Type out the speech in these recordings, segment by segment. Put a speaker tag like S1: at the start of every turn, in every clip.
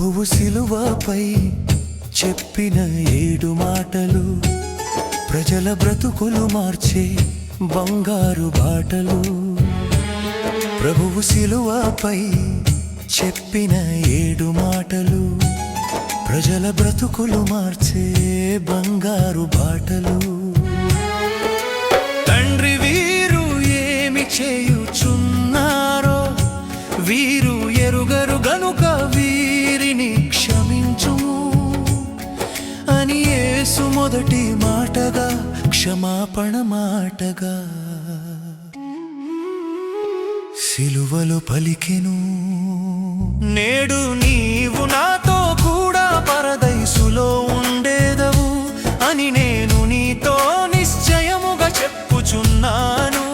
S1: ప్రభువు శిలువపై చెప్పిన 7 మాటలు ప్రజల బ్రతుకులు మార్చే బంగారు బాటలు. ప్రభువు శిలువపై చెప్పిన 7 మాటలు ప్రజల బ్రతుకులు మార్చే బంగారు బాటలు. తండ్రి వీరు ఏమి చేయుచున్నారో వీరు ఎరుగరు గనుక వీరిని క్షమించుము అని యేసు మొదటి మాటగా క్షమాపణ మాటగా సిలువలో పలికెను. నేడు నీవు నాతో కూడా పరదైసులో ఉండేదవు అని నేను నీతో నిశ్చయముగా చెప్పుచున్నాను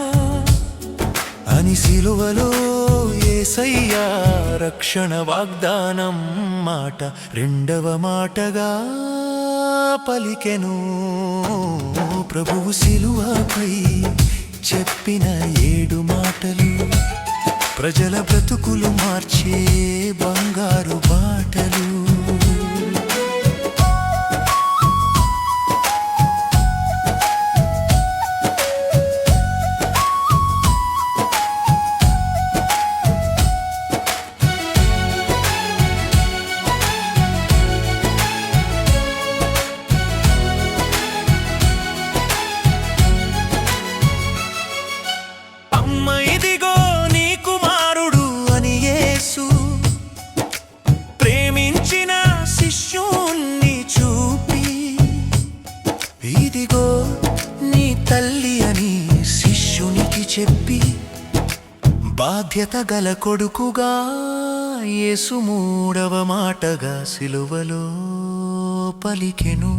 S1: అని సిలువలో యేసయ్యా రక్షణ వాగ్దానం మాట రెండవ మాటగా పలికెను. ప్రభువు శిలువపై చెప్పిన 7 మాటలు ప్రజల బ్రతుకులు మార్చే బంగారు బాటలు. ఇదిగో నీ తల్లి అని శిష్యునికి చెప్పి బాధ్యత గల కొడుకుగా యేసు 3వ మాటగా సిలువలో పలికెను.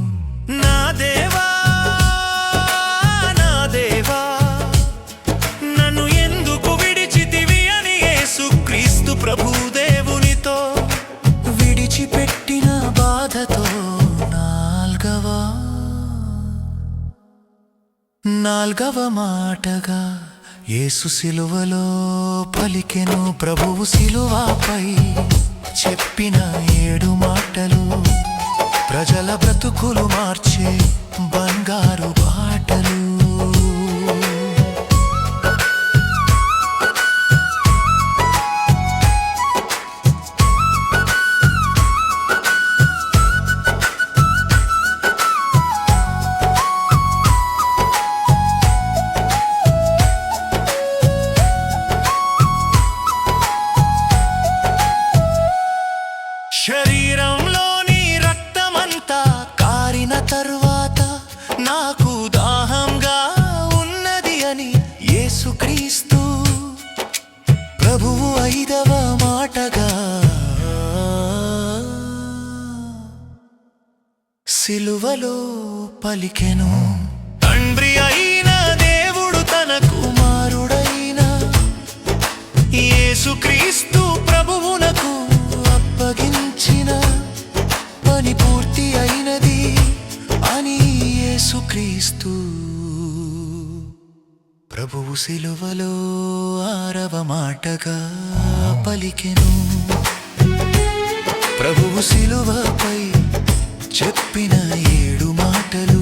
S1: నా దేవా నా దేవా నన్ను ఎందుకు విడిచితివి అని యేసు క్రీస్తు ప్రభుదేవునితో విడిచిపెట్టిన బాధతో నాల్గవ మాటగా యేసు సిలువలో పలికెను. ప్రభువు సిలువపై చెప్పిన 7 మాటలు ప్రజల బ్రతుకులు మార్చే బంగారు బాటలు. శరీరంలోని రక్తమంతా కారిన తరువాత నాకు దాహంగా ఉన్నది అని యేసుక్రీస్తు ప్రభువు 5వ మాటగా సిలువలో పలికెను. తండ్రి అయిన దేవుడు తన కుమారుడైన యేసుక్రీస్తు ప్రభువునకు అప్పగించిన పని పూర్తి అయినది అని యేసుక్రీస్తు ప్రభువు సిలువలో 6వ మాటగా పలికెను. ప్రభువు సిలువపై చెప్పిన 7 మాటలు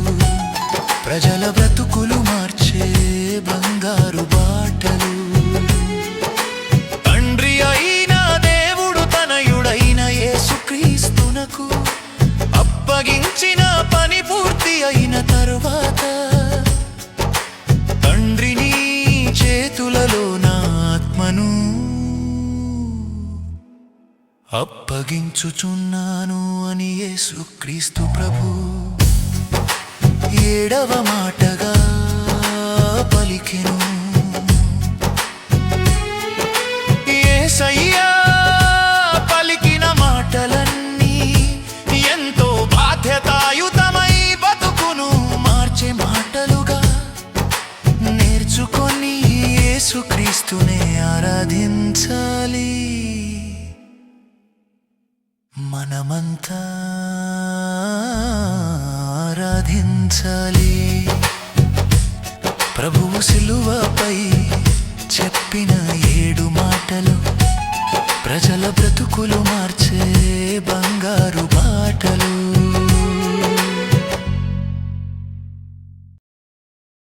S1: ప్రజల బ్రతుకులు మార్చే బంగారు బాటలు. తండ్రి అయిన దేవుడు తనయుడైన యేసుక్రీస్తునకు అప్పగించిన పని పూర్తి అయిన తరువాత తండ్రిని చేతులలో నా ఆత్మను అప్పగించుచున్నాను అని యేసుక్రీస్తు ప్రభు 7వ మాటగా పలికెను. యేసయ్యా పలికిన మాటలన్నీ ఎంతో బాధ్యతాయుతమై బతుకును మార్చే మాటలుగా నేర్చుకొని యేసుక్రీస్తునే ఆరాధించాలి. మనమంతా ఆరాధించాలి. ప్రభువు సిలువపై చెప్పిన 7 మాటలు ప్రజల బ్రతుకులు మార్చే